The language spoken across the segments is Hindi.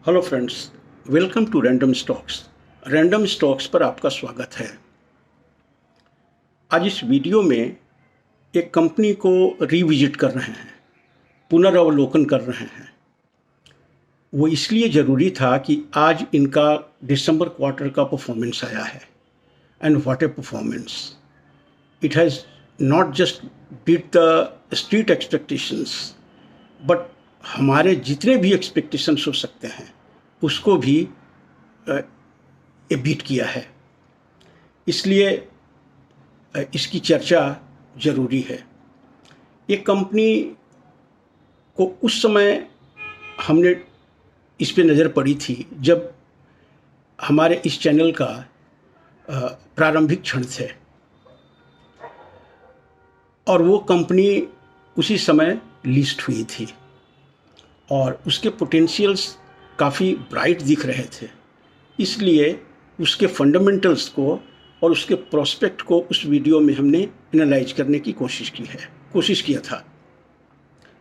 Hello friends, welcome to Random Stocks. Random Stocks पर आपका स्वागत है। आज इस वीडियो में एक कंपनी को रिविजिट कर रहे हैं, पुनरावलोकन कर रहे हैं। वो इसलिए ज़रूरी था कि आज इनका दिसंबर क्वार्टर का परफॉर्मेंस आया है and what a performance. It has not just beat the street expectations but हमारे जितने भी एक्सपेक्टेशंस हो सकते हैं उसको भी बीट किया है। इसलिए इसकी चर्चा ज़रूरी है। ये कंपनी को उस समय हमने इस पे नज़र पड़ी थी जब हमारे इस चैनल का प्रारंभिक क्षण थे और वो कंपनी उसी समय लिस्ट हुई थी और उसके पोटेंशियल्स काफ़ी ब्राइट दिख रहे थे। इसलिए उसके फंडामेंटल्स को और उसके प्रोस्पेक्ट को उस वीडियो में हमने एनालाइज करने की कोशिश किया था।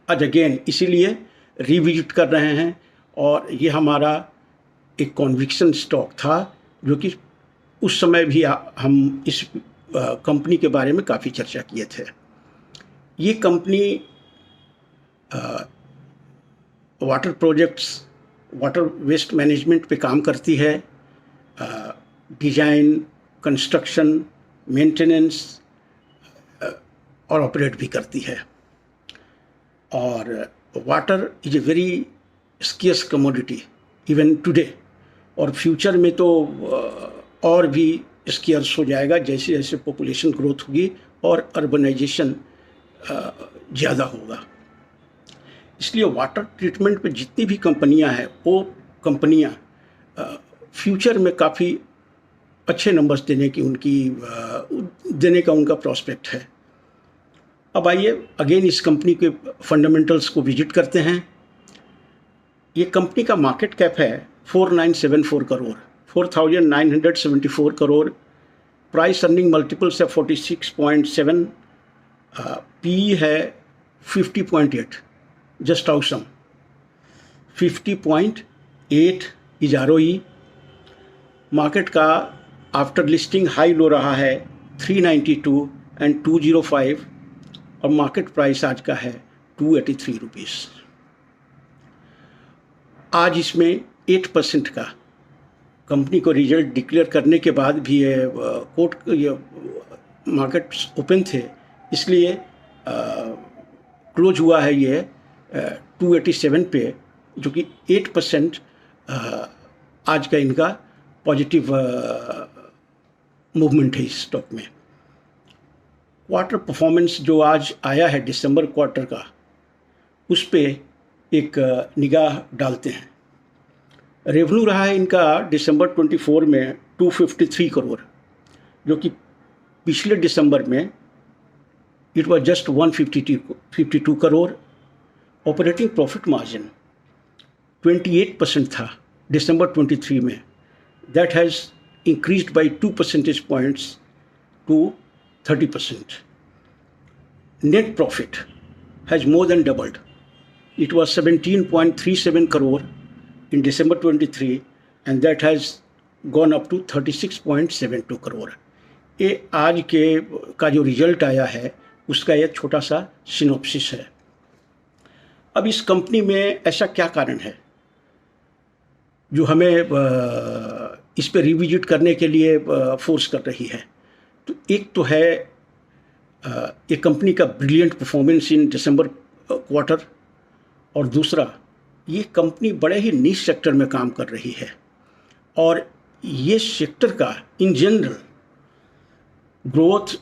आज अगेन इसीलिए रिविजिट कर रहे हैं और ये हमारा एक कॉन्विक्शन स्टॉक था जो कि उस समय भी हम इस कंपनी के बारे में काफ़ी चर्चा किए थे। ये company water projects, water waste management पे काम करती है। डिज़ाइन, कंस्ट्रक्शन, मेंटेनेंस और ऑपरेट भी करती है। और water is a very scarce commodity even today, और फ्यूचर में तो और भी स्केर्स हो जाएगा जैसे जैसे पॉपुलेशन ग्रोथ होगी और अर्बनाइजेशन ज़्यादा होगा। इसलिए वाटर ट्रीटमेंट पे जितनी भी कंपनियां हैं वो कंपनियां फ्यूचर में काफ़ी अच्छे नंबर्स देने का उनका प्रोस्पेक्ट है। अब आइए अगेन इस कंपनी के फंडामेंटल्स को विजिट करते हैं। ये कंपनी का मार्केट कैप है 4974 crore, 4974 crore. Price earning multiples है 46.7, पी है 50.8, जस्ट आउसम 50.8 इज ROE। मार्केट का आफ्टर लिस्टिंग हाई लो रहा है 392 एंड 205 और मार्केट प्राइस आज का है 283 रुपीज़। आज इसमें 8% का कंपनी को रिजल्ट डिक्लेयर करने के बाद भी ये मार्केट ओपन थे, इसलिए क्लोज हुआ है ये 287 पे, जो कि 8% आज का इनका पॉजिटिव मूवमेंट है इस स्टॉक में। क्वार्टर परफॉर्मेंस जो आज आया है दिसंबर क्वार्टर का, उस पे एक निगाह डालते हैं। रेवेन्यू रहा है इनका दिसंबर 24 में 253 करोड़, जो कि पिछले दिसंबर में it was just 152 crore. Operating profit margin 28% था दिसंबर 23 में, that has increased by 2 percentage points to 30%. Net profit has more than doubled. It was 17.37 crore in December 23 and that has gone up to 36.72 crore. ये आज का जो रिजल्ट आया है उसका एक छोटा सा सिनॉप्सिस है। अब इस कंपनी में ऐसा क्या कारण है जो हमें इस पे रिविजिट करने के लिए फोर्स कर रही है? तो एक तो है एक कंपनी का brilliant performance in December quarter, और दूसरा ये कंपनी बड़े ही नीश सेक्टर में काम कर रही है और ये सेक्टर का in general growth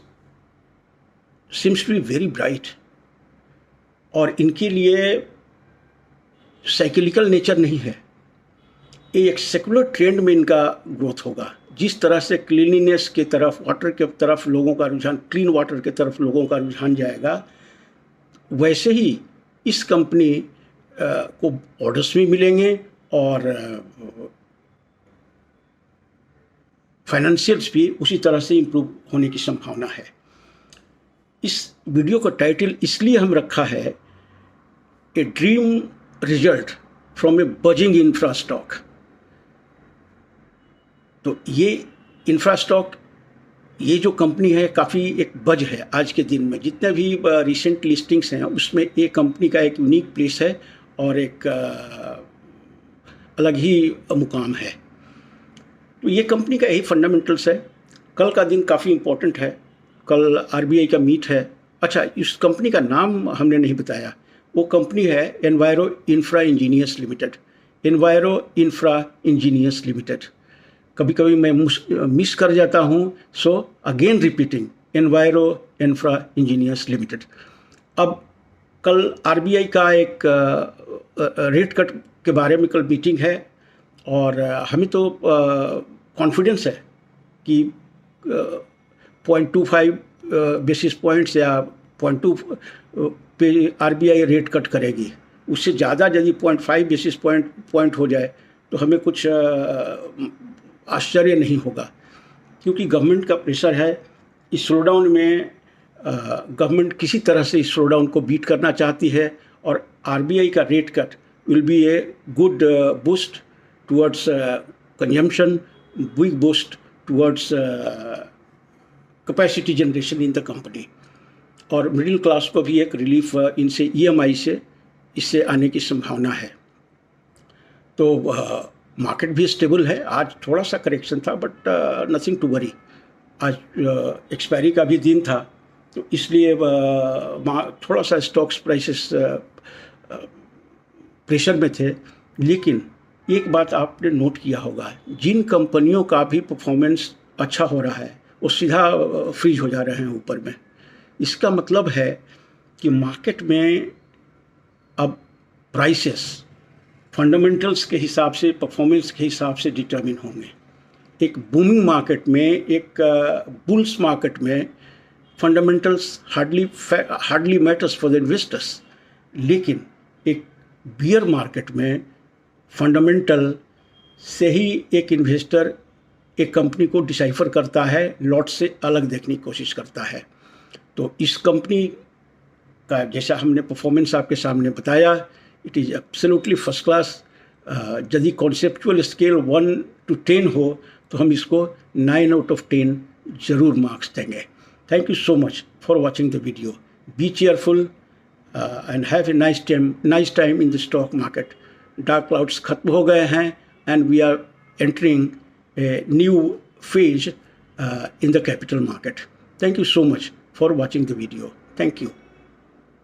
seems to be very bright, और इनके लिए साइक्लिकल नेचर नहीं है। ये एक सेकुलर ट्रेंड में इनका ग्रोथ होगा। जिस तरह से क्लीनिनेस के तरफ, वाटर के तरफ लोगों का रुझान, क्लीन वाटर के तरफ लोगों का रुझान जाएगा, वैसे ही इस कंपनी को ऑर्डर्स भी मिलेंगे और फाइनेंशियल्स भी उसी तरह से इम्प्रूव होने की संभावना है। इस वीडियो का टाइटल इसलिए हम रखा है a dream result from a buzzing infra stock. तो ये इंफ्रा स्टॉक, ये जो कंपनी है काफ़ी एक बज है आज के दिन में। जितने भी रिसेंट लिस्टिंग्स हैं उसमें ये कंपनी का एक यूनिक प्लेस है और एक अलग ही मुकाम है। तो ये कंपनी का यही फंडामेंटल्स है। कल का दिन काफ़ी इम्पोर्टेंट है, कल आरबीआई का मीट है। अच्छा, इस कंपनी का नाम हमने नहीं बताया। वो कंपनी है enviro infra engineers limited. Enviro infra engineers limited. कभी कभी मैं मिस कर जाता हूँ, so again repeating, enviro infra engineers limited. अब कल आरबीआई का एक रेट कट के बारे में कल मीटिंग है और हमें तो कॉन्फिडेंस है कि 0.25 बेसिस पॉइंट्स या 0.2 पे आरबीआई रेट कट करेगी। उससे ज़्यादा यदि 0.5 बेसिस पॉइंट हो जाए तो हमें कुछ आश्चर्य नहीं होगा, क्योंकि गवर्नमेंट का प्रेशर है। इस स्लोडाउन में गवर्नमेंट किसी तरह से इस स्लोडाउन को बीट करना चाहती है और आरबीआई का rate cut will be a good boost towards consumption, big boost towards capacity generation in the company, और मिडिल क्लास को भी एक रिलीफ इनसे ईएमआई से इससे आने की संभावना है। तो मार्केट भी स्टेबल है। आज थोड़ा सा करेक्शन था बट नथिंग टू वरी। आज एक्सपायरी का भी दिन था तो इसलिए थोड़ा सा स्टॉक्स प्राइसेस प्रेशर में थे। लेकिन एक बात आपने नोट किया होगा, जिन कंपनियों का भी परफॉर्मेंस अच्छा हो रहा है वो सीधा फ्रीज हो जा रहे हैं ऊपर में। इसका मतलब है कि मार्केट में अब प्राइसेस फंडामेंटल्स के हिसाब से, परफॉर्मेंस के हिसाब से डिटरमिन होंगे। एक बूमिंग मार्केट में, एक बुल्स मार्केट में fundamentals hardly matters for the investors. लेकिन एक बियर मार्केट में फंडामेंटल से ही एक इन्वेस्टर एक कंपनी को डिसाइफर करता है, लॉट से अलग देखने की कोशिश करता है। तो इस कंपनी का जैसा हमने परफॉर्मेंस आपके सामने बताया, it is absolutely first class. यदि कॉन्सेप्चुअल स्केल 1 to 10 हो तो हम इसको 9 out of 10 ज़रूर मार्क्स देंगे। Thank you so much for watching the video. Be cheerful and have a nice time in the stock market. Dark clouds खत्म हो गए हैं and we are entering a new phase in the capital market. Thank you so much for watching the video. Thank you.